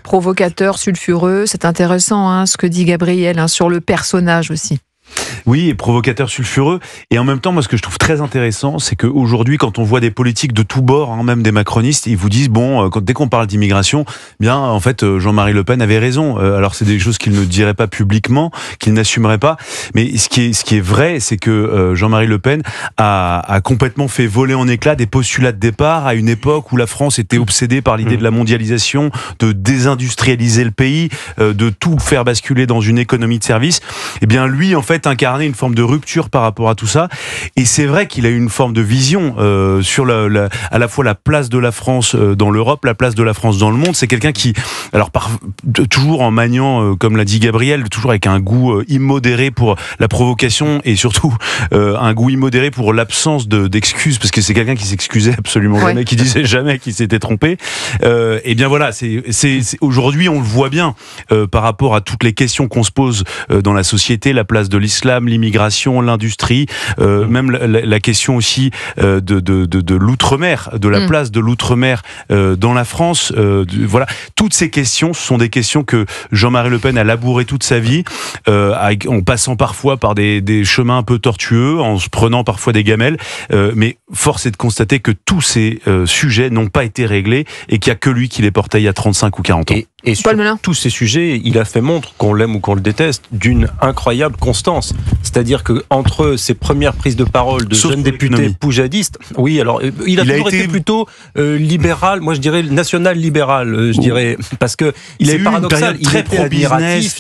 Provocateur, sulfureux, c'est intéressant ce que dit Gabriel sur le personnage aussi. Oui, et provocateur sulfureux. Et en même temps, moi, ce que je trouve très intéressant, c'est qu'aujourd'hui, quand on voit des politiques de tous bords, même des macronistes, ils vous disent, dès qu'on parle d'immigration, bien, en fait, Jean-Marie Le Pen avait raison. Alors, c'est des choses qu'il ne dirait pas publiquement, qu'il n'assumerait pas. Mais ce qui est vrai, c'est que Jean-Marie Le Pen a complètement fait voler en éclats des postulats de départ à une époque où la France était obsédée par l'idée de la mondialisation, de désindustrialiser le pays, de tout faire basculer dans une économie de service. Eh bien, lui, en fait, incarner une forme de rupture par rapport à tout ça. Et c'est vrai qu'il a eu une forme de vision sur à la fois la place de la France dans l'Europe, la place de la France dans le monde. C'est quelqu'un qui, alors toujours en maniant, comme l'a dit Gabriel, toujours avec un goût immodéré pour la provocation et surtout un goût immodéré pour l'absence d'excuses, parce que c'est quelqu'un qui s'excusait absolument jamais, qui disait jamais qu'il s'était trompé. Et bien voilà, aujourd'hui on le voit bien par rapport à toutes les questions qu'on se pose dans la société, la place de l'islam, l'immigration, l'industrie, même la question aussi de l'outre-mer, de la place de l'outre-mer dans la France. Voilà, toutes ces questions, ce sont des questions que Jean-Marie Le Pen a labouré toute sa vie, en passant parfois par des chemins un peu tortueux, en se prenant parfois des gamelles, mais force est de constater que tous ces sujets n'ont pas été réglés et qu'il n'y a que lui qui les portait il y a 35 ou 40 ans. Et sur tous ces sujets, il a fait montre, qu'on l'aime ou qu'on le déteste, d'une incroyable constance. C'est-à-dire qu'entre ses premières prises de parole de jeunes députés poujadistes, oui, alors il a toujours été plutôt libéral, moi je dirais national-libéral, je dirais, parce que il a eu paradoxal, une période très pro-business,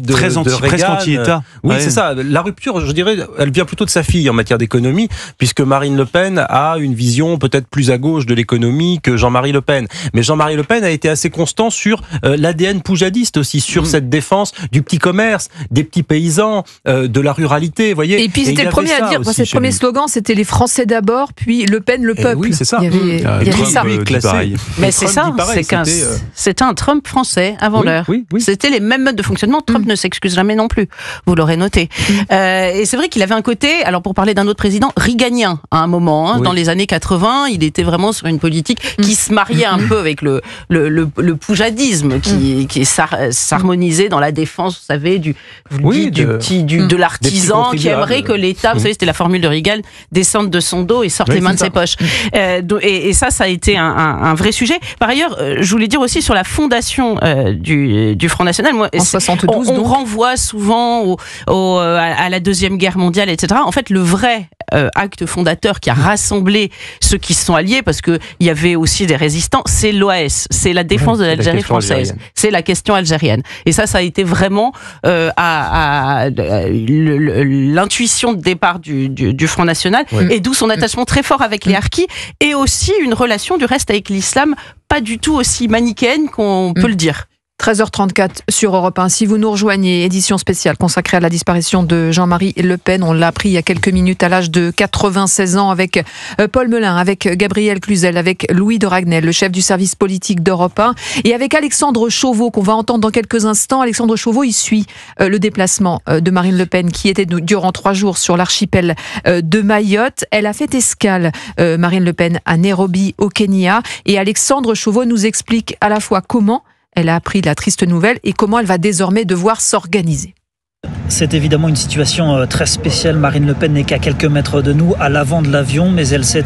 presque anti-État. Oui, c'est ça. La rupture, je dirais, elle vient plutôt de sa fille en matière d'économie, puisque Marine Le Pen a une vision peut-être plus à gauche de l'économie que Jean-Marie Le Pen. Mais Jean-Marie Le Pen a été assez constant sur l'ADN poujadiste aussi, sur cette défense du petit commerce, des petits paysans, de la ruralité, voyez. Et puis c'était le premier à dire, ses premiers slogans, c'était les Français d'abord, puis Le Pen, le peuple. Oui, c'est ça. Il y avait ça. Mais c'est ça, c'était un Trump français avant l'heure. Oui. C'était les mêmes modes de fonctionnement. Trump ne s'excuse jamais non plus. Vous l'aurez noté. Et c'est vrai qu'il avait un côté, alors pour parler d'un autre président, reaganien à un moment. Dans les années 80, il était vraiment sur une politique qui se mariait un peu avec le poujadisme, qui s'harmonisait dans la défense, vous savez, de l'artisan qui aimerait que l'État, vous savez, c'était la formule de Reagan, descende de son dos et sorte les mains de ses poches. Et ça a été un vrai sujet. Par ailleurs, je voulais dire aussi sur la fondation du Front National. Moi, en 72, on renvoie souvent à la Deuxième Guerre mondiale, etc. En fait, le vrai acte fondateur qui a rassemblé ceux qui se sont alliés, parce qu'il y avait aussi des résistants, c'est l'OAS, c'est la défense de l'Algérie française. C'est la question algérienne. Et ça a été vraiment l'intuition de départ du Front National, et d'où son attachement très fort avec les harkis, et aussi une relation du reste avec l'islam pas du tout aussi manichéenne qu'on peut le dire. 13h34 sur Europe 1. Si vous nous rejoignez, édition spéciale consacrée à la disparition de Jean-Marie Le Pen. On l'a appris il y a quelques minutes à l'âge de 96 ans avec Paul Melun, avec Gabriel Cluzel, avec Louis de Ragnel, le chef du service politique d'Europe 1, et avec Alexandre Chauveau, qu'on va entendre dans quelques instants. Alexandre Chauveau, il suit le déplacement de Marine Le Pen, qui était durant 3 jours sur l'archipel de Mayotte. Elle a fait escale, Marine Le Pen, à Nairobi, au Kenya. Et Alexandre Chauveau nous explique à la fois comment elle a appris la triste nouvelle et comment elle va désormais devoir s'organiser. C'est évidemment une situation très spéciale. Marine Le Pen n'est qu'à quelques mètres de nous, à l'avant de l'avion, mais elle s'est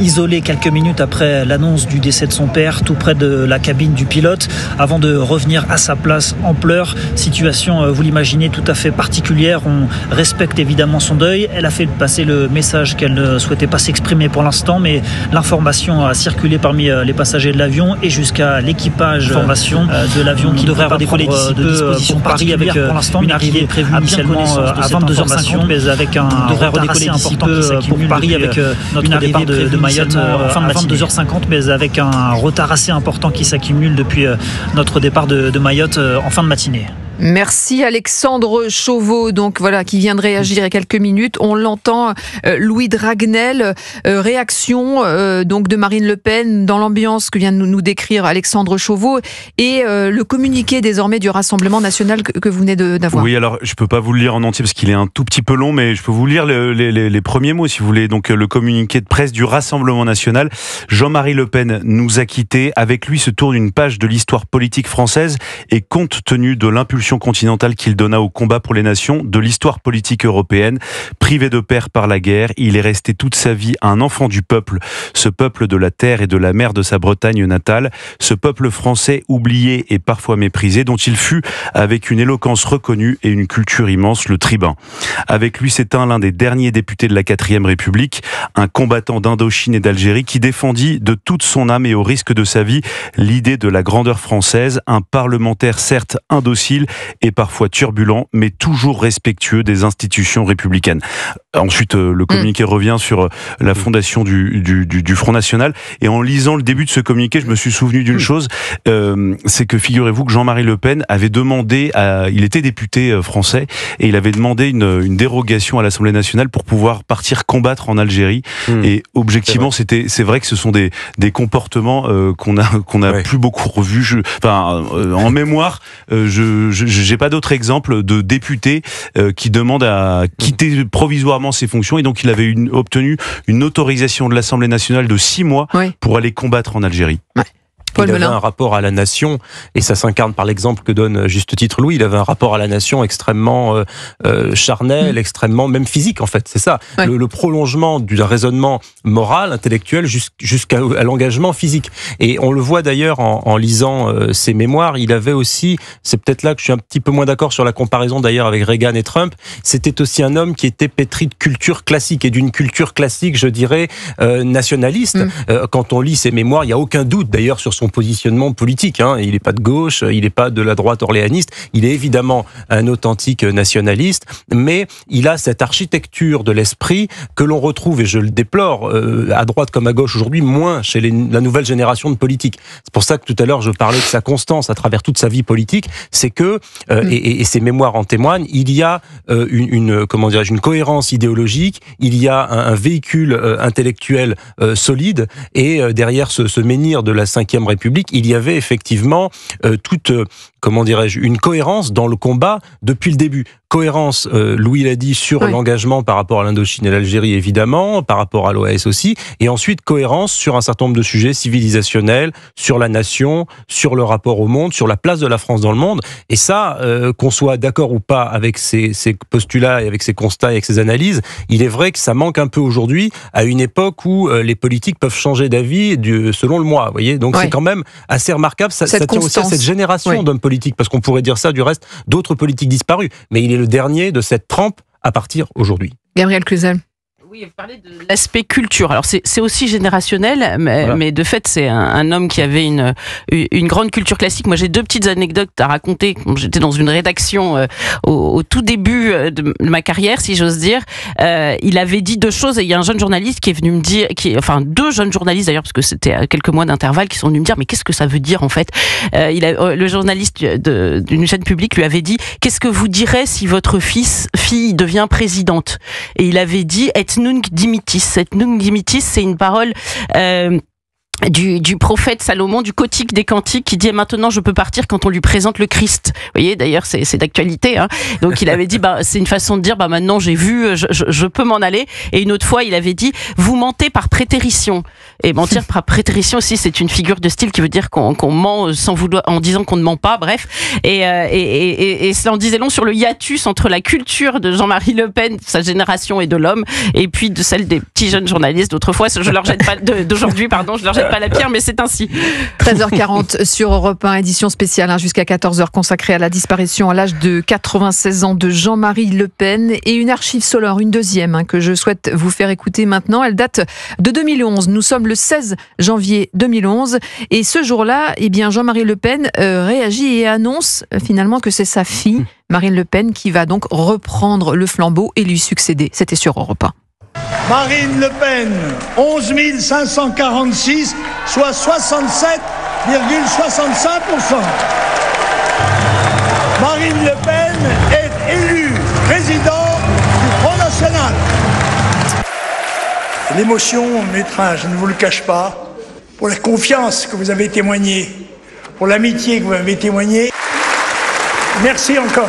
isolée quelques minutes après l'annonce du décès de son père, tout près de la cabine du pilote, avant de revenir à sa place en pleurs. Situation, vous l'imaginez, tout à fait particulière. On respecte évidemment son deuil. Elle a fait passer le message qu'elle ne souhaitait pas s'exprimer pour l'instant, mais l'information a circulé parmi les passagers de l'avion et jusqu'à l'équipage de l'avion qui devrait décoller d'ici peu pour Paris, avec pour l'instant une arrivée prévue initialement à 22h50, mais avec un retard assez important pour Paris, avec notre départ de Mayotte en fin de matinée. 22h50, mais avec un retard assez important qui s'accumule depuis notre départ de Mayotte en fin de matinée. Merci Alexandre Chauveau, donc voilà, qui vient de réagir il y a quelques minutes. On l'entend, Louis Dragnel, réaction donc de Marine Le Pen dans l'ambiance que vient de nous décrire Alexandre Chauveau et le communiqué désormais du Rassemblement national que vous venez d'avoir. Oui, alors je peux pas vous le lire en entier parce qu'il est un tout petit peu long, mais je peux vous lire les premiers mots si vous voulez. Donc le communiqué de presse du Rassemblement national. Jean-Marie Le Pen nous a quittés. Avec lui se tourne une page de l'histoire politique française et compte tenu de l'impulsion continentale qu'il donna au combat pour les nations, de l'histoire politique européenne. Privé de père par la guerre, il est resté toute sa vie un enfant du peuple, ce peuple de la terre et de la mer de sa Bretagne natale, ce peuple français oublié et parfois méprisé, dont il fut, avec une éloquence reconnue et une culture immense, le tribun. Avec lui s'éteint l'un des derniers députés de la 4e République, un combattant d'Indochine et d'Algérie qui défendit de toute son âme et au risque de sa vie l'idée de la grandeur française, un parlementaire certes indocile et parfois turbulent, mais toujours respectueux des institutions républicaines. Ensuite, le communiqué revient sur la fondation du Front National. Et en lisant le début de ce communiqué, je me suis souvenu d'une chose, c'est que figurez-vous que Jean-Marie Le Pen avait demandé, il était député français, et il avait demandé une dérogation à l'Assemblée nationale pour pouvoir partir combattre en Algérie. Et objectivement, c'est vrai que ce sont des comportements qu'on a plus beaucoup revus. En mémoire, j'ai pas d'autres exemples de députés qui demandent à quitter provisoirement ses fonctions, et donc il avait obtenu une autorisation de l'Assemblée nationale de 6 mois pour aller combattre en Algérie. Il avait un rapport à la nation, et ça s'incarne par l'exemple que donne juste titre Louis. Il avait un rapport à la nation extrêmement charnel, extrêmement même physique en fait. C'est ça, le prolongement du raisonnement moral, intellectuel, jusqu'à l'engagement physique. Et on le voit d'ailleurs en lisant ses mémoires. Il avait aussi, c'est peut-être là que je suis un petit peu moins d'accord sur la comparaison d'ailleurs avec Reagan et Trump, c'était aussi un homme qui était pétri de culture classique, et d'une culture classique, je dirais, nationaliste. Quand on lit ses mémoires, il n'y a aucun doute d'ailleurs sur son positionnement politique. Il n'est pas de gauche, il n'est pas de la droite orléaniste, il est évidemment un authentique nationaliste, mais il a cette architecture de l'esprit que l'on retrouve, et je le déplore, à droite comme à gauche aujourd'hui, moins chez la nouvelle génération de politiques. C'est pour ça que tout à l'heure je parlais de sa constance à travers toute sa vie politique, c'est que, et ses mémoires en témoignent, il y a une cohérence idéologique, il y a un véhicule intellectuel solide, et derrière ce menhir de la 5e République, il y avait effectivement toute, une cohérence dans le combat depuis le début. Cohérence, Louis l'a dit, sur l'engagement par rapport à l'Indochine et l'Algérie, évidemment, par rapport à l'OAS aussi, et ensuite cohérence sur un certain nombre de sujets civilisationnels, sur la nation, sur le rapport au monde, sur la place de la France dans le monde. Et ça, qu'on soit d'accord ou pas avec ces postulats et avec ces constats et avec ces analyses, il est vrai que ça manque un peu aujourd'hui, à une époque où les politiques peuvent changer d'avis selon le mois. Vous voyez, donc c'est quand même assez remarquable. Ça tient aussi à cette génération d'hommes politiques, parce qu'on pourrait dire ça du reste d'autres politiques disparus. Mais il est le dernier de cette trempe à partir aujourd'hui. Gabriel Cluzel. Oui, vous parlez de l'aspect culture. Alors c'est aussi générationnel, mais de fait c'est un homme qui avait une grande culture classique. Moi j'ai 2 petites anecdotes à raconter. J'étais dans une rédaction au tout début de ma carrière, si j'ose dire. Il avait dit 2 choses, et il y a un jeune journaliste qui est venu me dire, 2 jeunes journalistes d'ailleurs, parce que c'était à quelques mois d'intervalle, qui sont venus me dire mais qu'est-ce que ça veut dire en fait. Le journaliste d'une chaîne publique lui avait dit qu'est-ce que vous direz si votre fille devient présidente, et il avait dit nunc dimittis. Cette nunc dimittis, c'est une parole du prophète Salomon, du Cantique des Cantiques, qui dit maintenant je peux partir quand on lui présente le Christ. Vous voyez, d'ailleurs c'est d'actualité. Donc il avait dit c'est une façon de dire maintenant j'ai vu, je peux m'en aller. Et une autre fois il avait dit vous mentez par prétérition. Et mentir par prétérition aussi, c'est une figure de style qui veut dire qu'on ment sans vouloir, en disant qu'on ne ment pas. Bref, et ça en disait long sur le hiatus entre la culture de Jean-Marie Le Pen, sa génération et de l'homme, et puis de celle des petits jeunes journalistes d'autrefois. Je leur jette pas d'aujourd'hui, pardon, je leur jette pas la pierre, mais c'est ainsi. 13h40 sur Europe 1, édition spéciale jusqu'à 14h consacrée à la disparition à l'âge de 96 ans de Jean-Marie Le Pen, et une archive sonore, une deuxième que je souhaite vous faire écouter maintenant. Elle date de 2011. Nous sommes le 16 janvier 2011, et ce jour-là, Jean-Marie Le Pen réagit et annonce finalement que c'est sa fille, Marine Le Pen, qui va donc reprendre le flambeau et lui succéder. C'était sur Europe 1. Marine Le Pen, 11 546, soit 67,65%. Marine Le Pen est élue présidente du Front National. L'émotion m'étreint, je ne vous le cache pas, pour la confiance que vous avez témoignée, pour l'amitié que vous avez témoignée. Merci encore.